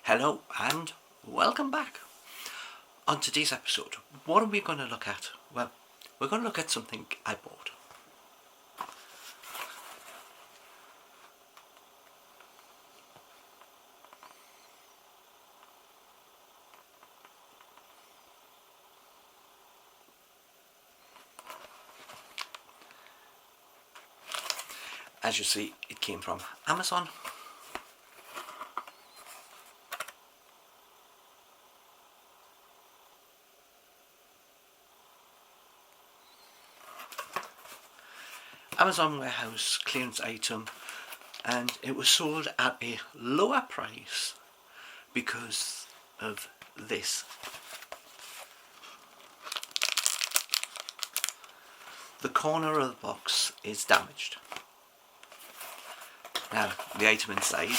Hello and welcome back. On today's episode, what are we going to look at? Well, we're going to look at something I bought. As you see, it came from Amazon. Amazon warehouse clearance item, and it was sold at a lower price because of this. The corner of the box is damaged. Now, the item inside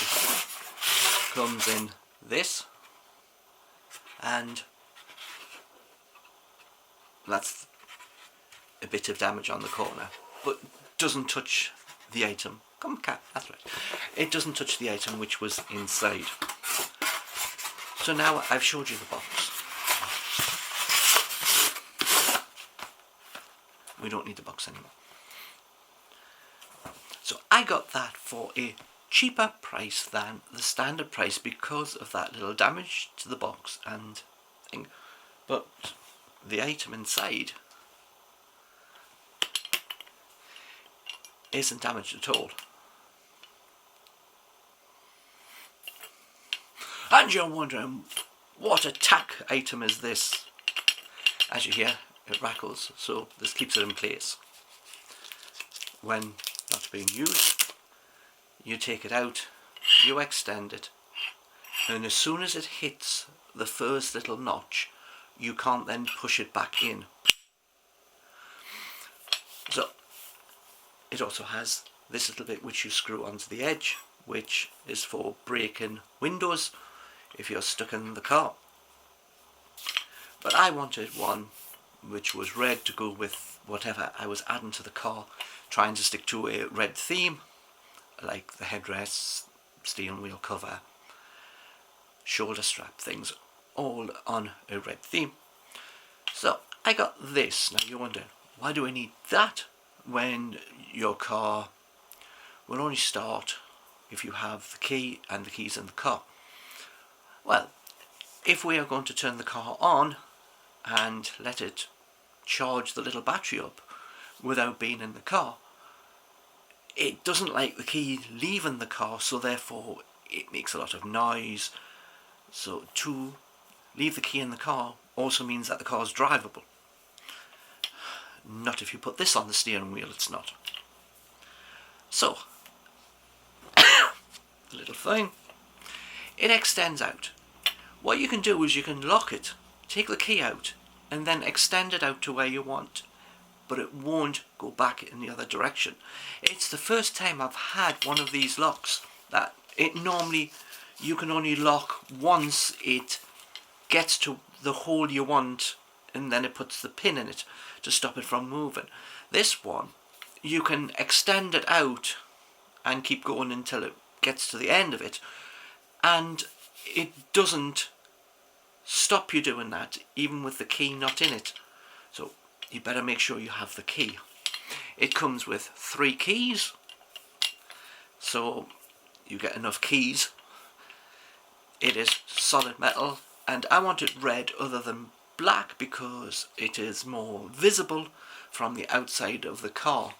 comes in this, and that's a bit of damage on the corner, but doesn't touch the item. Come, cat, that's right. It doesn't touch the item which was inside. So now I've showed you the box. We don't need the box anymore. So I got that for a cheaper price than the standard price because of that little damage to the box and thing. But the item inside isn't damaged at all. And you're wondering, what a tack item is this? As you hear, it rattles, so this keeps it in place. When not being used, you take it out, you extend it, and as soon as it hits the first little notch, you can't then push it back in. So it also has this little bit which you screw onto the edge, which is for breaking windows if you're stuck in the car. But I wanted one which was red to go with whatever I was adding to the car, trying to stick to a red theme, like the headrests, steering wheel cover, shoulder strap things, all on a red theme. So I got this. Now you wonder, why do I need that when your car will only start if you have the key and the keys in the car? Well, if we are going to turn the car on and let it charge the little battery up without being in the car, it doesn't like the key leaving the car, so therefore it makes a lot of noise. So to leave the key in the car also means that the car is drivable. Not if you put this on the steering wheel, it's not. So the little thing, it extends out. What you can do is you can lock it, take the key out, and then extend it out to where you want, but it won't go back in the other direction. It's the first time I've had one of these locks that it normally, you can only lock once it gets to the hole you want, and then it puts the pin in it to stop it from moving. This one, you can extend it out and keep going until it gets to the end of it, and it doesn't stop you doing that even with the key not in it. So you better make sure you have the key. It comes with 3 keys, so you get enough keys. It is solid metal, and I want it red other than black because it is more visible from the outside of the car.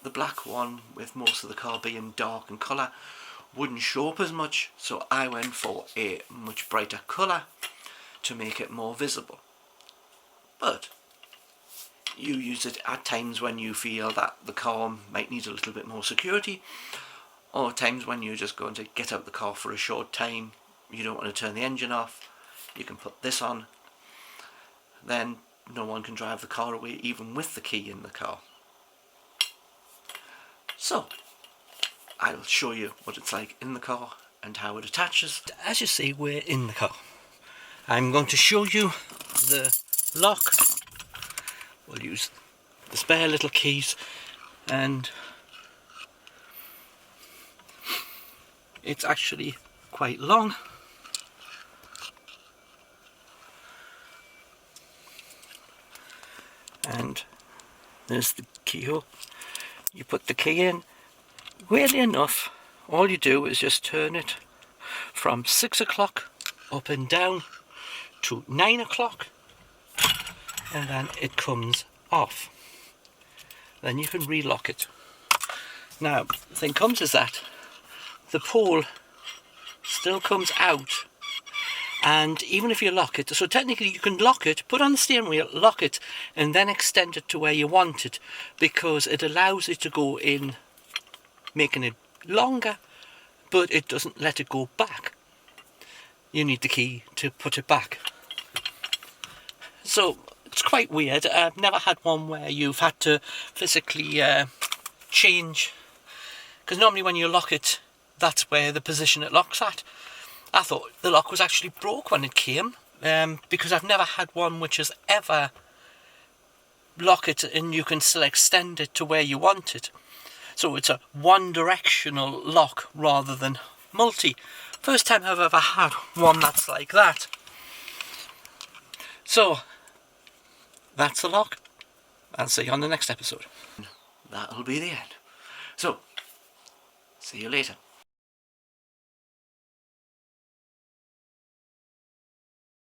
The black one, with most of the car being dark in colour, wouldn't show up as much, so I went for a much brighter colour to make it more visible. But you use it at times when you feel that the car might need a little bit more security, or times when you're just going to get out the car for a short time, you don't want to turn the engine off, you can put this on, then no one can drive the car away even with the key in the car. So I'll show you what it's like in the car and how it attaches. As you see, we're in the car. I'm going to show you the lock. We'll use the spare little keys, and it's actually quite long. and there's the keyhole. You put the key in, weirdly enough, all you do is just turn it from 6 o'clock up and down to 9 o'clock, and then it comes off. Then you can relock it. Now, the thing comes is that the pole still comes out, and even if you lock it, so technically you can lock it, put on the steering wheel, lock it, and then extend it to where you want it, because it allows it to go in, making it longer, but it doesn't let it go back. You need the key to put it back. So it's quite weird. I've never had one where you've had to physically change, because normally when you lock it, that's where the position it locks at. I thought the lock was actually broke when it came, because I've never had one which has ever lock it and you can still extend it to where you want it. So it's a one directional lock rather than multi. First time I've ever had one that's like that. So that's the lock. I'll see you on the next episode. That'll be the end. So see you later.